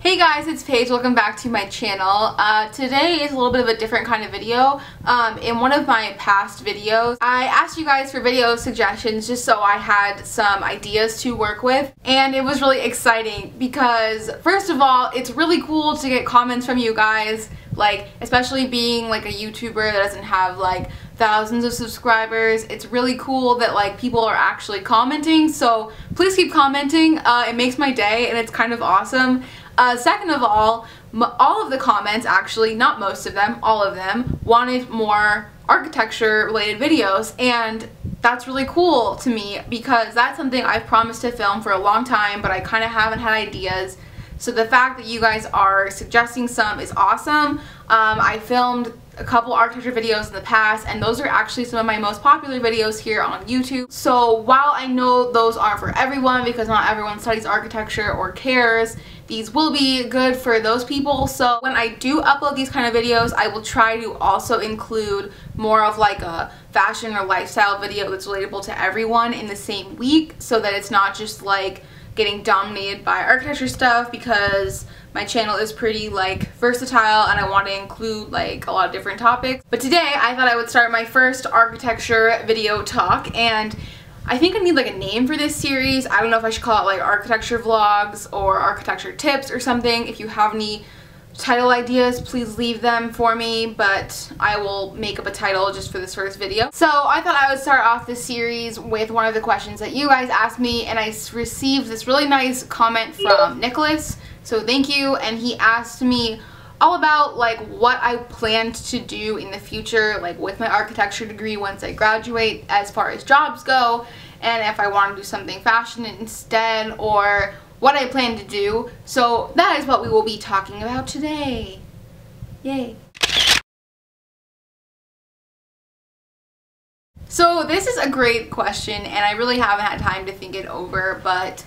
Hey guys, it's Paige. Welcome back to my channel. Today is a little bit of a different kind of video. In one of my past videos, I asked you guys for video suggestions just so I had some ideas to work with, and it was really exciting because first of all, it's really cool to get comments from you guys, like especially being like a YouTuber that doesn't have like thousands of subscribers. It's really cool that like people are actually commenting, so please keep commenting. It makes my day and it's kind of awesome. Second of all of the comments, actually, not most of them, all of them, wanted more architecture related videos, and that's really cool to me because that's something I've promised to film for a long time, but I kind of haven't had ideas. So the fact that you guys are suggesting some is awesome. I filmed a couple architecture videos in the past, and those are actually some of my most popular videos here on YouTube. So while I know those aren't for everyone because not everyone studies architecture or cares, these will be good for those people. So when I do upload these kind of videos, I will try to also include more of like a fashion or lifestyle video that's relatable to everyone in the same week, so that it's not just like getting dominated by architecture stuff, because my channel is pretty like versatile and I want to include like a lot of different topics. But today I thought I would start my first architecture video talk, and I think I need like a name for this series. I don't know if I should call it like architecture vlogs or architecture tips or something. If you have any title ideas, please leave them for me, but I will make up a title just for this first video. So I thought I would start off this series with one of the questions that you guys asked me, and I received this really nice comment from Nicholas, so thank you. And he asked me all about like what I planned to do in the future, like with my architecture degree once I graduate, as far as jobs go, and if I want to do something fashion instead, or what I plan to do. So that is what we will be talking about today. Yay. So this is a great question, and I really haven't had time to think it over, but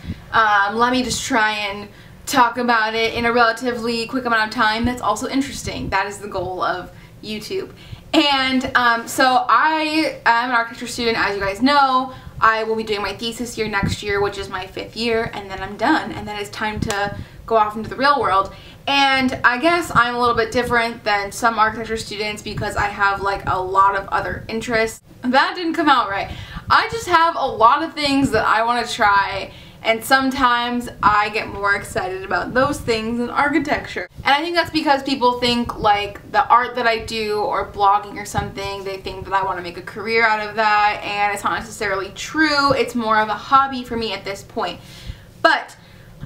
let me just try and talk about it in a relatively quick amount of time that's also interesting. That is the goal of YouTube. And so I am an architecture student, as you guys know. I will be doing my thesis year next year, which is my 5th year, and then I'm done, and then it's time to go off into the real world. And I guess I'm a little bit different than some architecture students because I have like a lot of other interests. That didn't come out right. I just have a lot of things that I want to try, and sometimes I get more excited about those things than architecture. And I think that's because people think like the art that I do or blogging or something, they think that I want to make a career out of that, and it's not necessarily true. It's more of a hobby for me at this point. But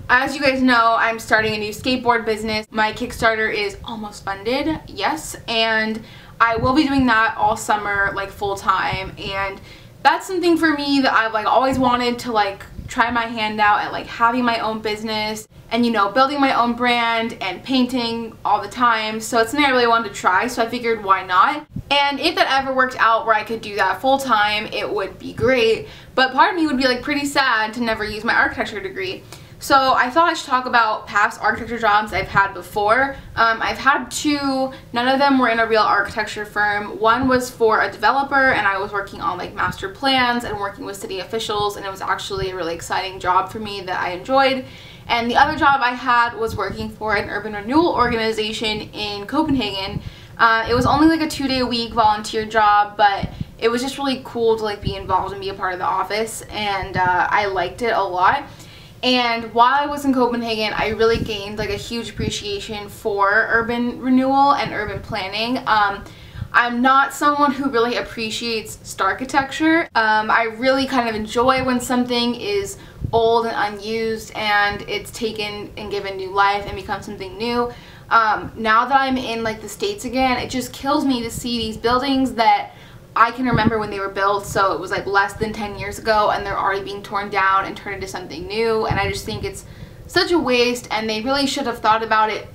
as you guys know, I'm starting a new skateboard business. My Kickstarter is almost funded, yes, and I will be doing that all summer, like full time, and that's something for me that I've like always wanted to like try my hand out at, like having my own business and, you know, building my own brand and painting all the time. So it's something I really wanted to try, so I figured why not. And if that ever worked out where I could do that full time, it would be great. But part of me would be like pretty sad to never use my architecture degree. So I thought I should talk about past architecture jobs I've had before. I've had 2, none of them were in a real architecture firm. One was for a developer, and I was working on like master plans and working with city officials, and it was actually a really exciting job for me that I enjoyed. And the other job I had was working for an urban renewal organization in Copenhagen. It was only like a 2-day-a-week volunteer job, but it was just really cool to like be involved and be a part of the office, and I liked it a lot. And while I was in Copenhagen, I really gained like a huge appreciation for urban renewal and urban planning. I'm not someone who really appreciates starchitecture. I really kind of enjoy when something is old and unused and it's taken and given new life and become something new. Now that I'm in like the States again, it just kills me to see these buildings that I can remember when they were built, so it was like less than 10 years ago, and they're already being torn down and turned into something new, and I just think it's such a waste, and they really should have thought about it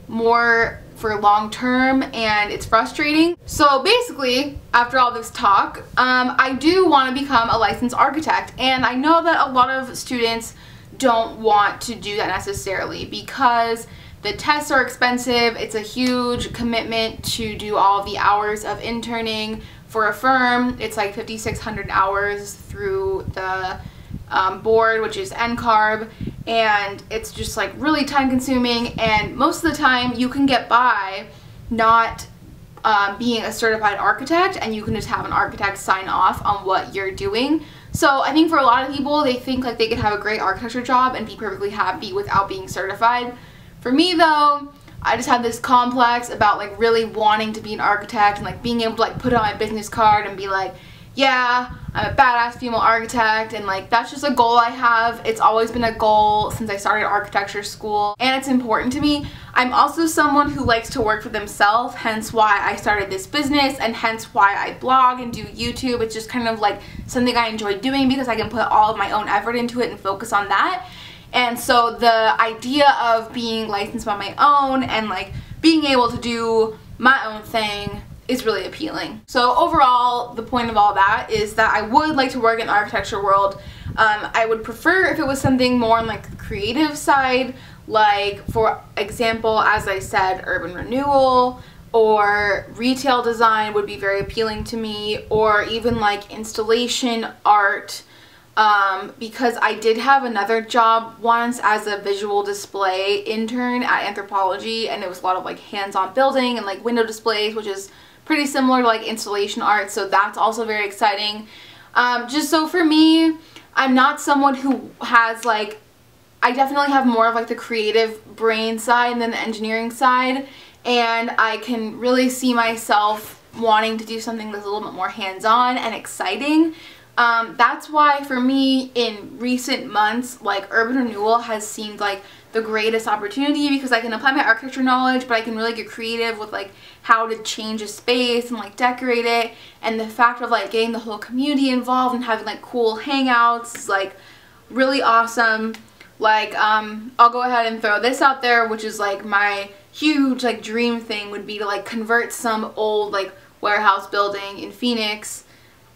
more for long term, and it's frustrating. So basically, after all this talk, I do want to become a licensed architect, and I know that a lot of students don't want to do that necessarily because the tests are expensive. It's a huge commitment to do all of the hours of interning for a firm. It's like 5,600 hours through the board, which is NCARB, and it's just like really time consuming, and most of the time you can get by not being a certified architect, and you can just have an architect sign off on what you're doing. So I think for a lot of people, they think like they could have a great architecture job and be perfectly happy without being certified. For me though, I just had this complex about like really wanting to be an architect and like being able to like put it on my business card and be like, yeah, I'm a badass female architect, and like that's just a goal I have. It's always been a goal since I started architecture school, and it's important to me. I'm also someone who likes to work for themselves, hence why I started this business and hence why I blog and do YouTube. It's just kind of like something I enjoy doing because I can put all of my own effort into it and focus on that. And so the idea of being licensed by my own and like being able to do my own thing is really appealing. So overall, the point of all that is that I would like to work in the architecture world. I would prefer if it was something more on like the creative side, like for example, as I said, urban renewal or retail design would be very appealing to me, or even like installation art, because I did have another job once as a visual display intern at Anthropology, and it was a lot of like hands-on building and like window displays, which is pretty similar to like installation art, so that's also very exciting. Just so for me, I'm not someone who has like, I definitely have more of like the creative brain side than the engineering side, and I can really see myself wanting to do something that's a little bit more hands-on and exciting. That's why for me in recent months, like urban renewal has seemed like the greatest opportunity, because I can apply my architecture knowledge, but I can really get creative with like how to change a space and like decorate it, and the fact of like getting the whole community involved and having like cool hangouts is like really awesome. Like I'll go ahead and throw this out there, which is like my huge like dream thing would be to like convert some old like warehouse building in Phoenix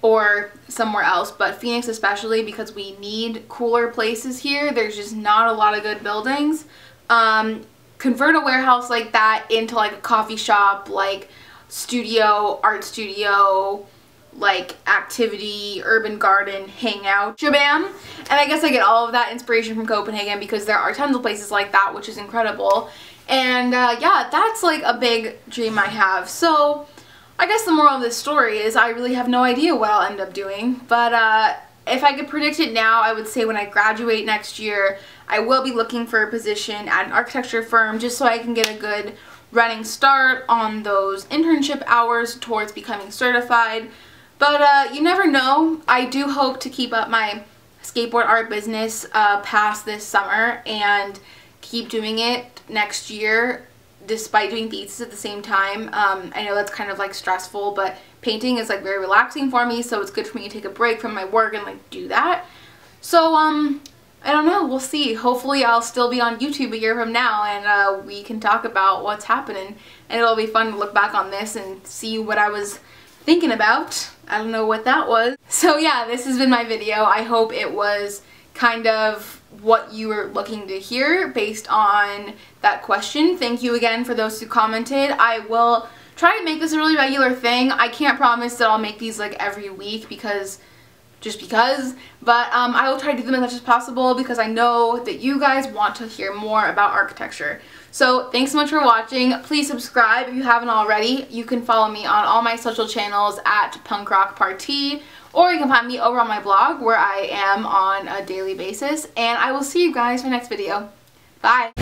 or somewhere else, but Phoenix especially, because we need cooler places here. There's just not a lot of good buildings. Convert a warehouse like that into like a coffee shop, like studio, art studio, like activity, urban garden, hangout, shabam. And I guess I get all of that inspiration from Copenhagen, because there are tons of places like that, which is incredible. And yeah, that's like a big dream I have. So I guess the moral of this story is I really have no idea what I'll end up doing, but if I could predict it now, I would say when I graduate next year, I will be looking for a position at an architecture firm, just so I can get a good running start on those internship hours towards becoming certified. But you never know. I do hope to keep up my skateboard art business past this summer and keep doing it next year, despite doing thesis at the same time. I know that's kind of like stressful, but painting is like very relaxing for me, so it's good for me to take a break from my work and like do that. So I don't know, we'll see. Hopefully I'll still be on YouTube a year from now, and we can talk about what's happening, and it'll be fun to look back on this and see what I was thinking about. I don't know what that was. So yeah, this has been my video. I hope it was kind of what you were looking to hear based on that question. Thank you again for those who commented. I will try to make this a really regular thing. I can't promise that I'll make these like every week, because but I will try to do them as much as possible, because I know that you guys want to hear more about architecture. So thanks so much for watching. Please subscribe if you haven't already. You can follow me on all my social channels at punkrockparty, or you can find me over on my blog where I am on a daily basis. And I will see you guys in my next video. Bye!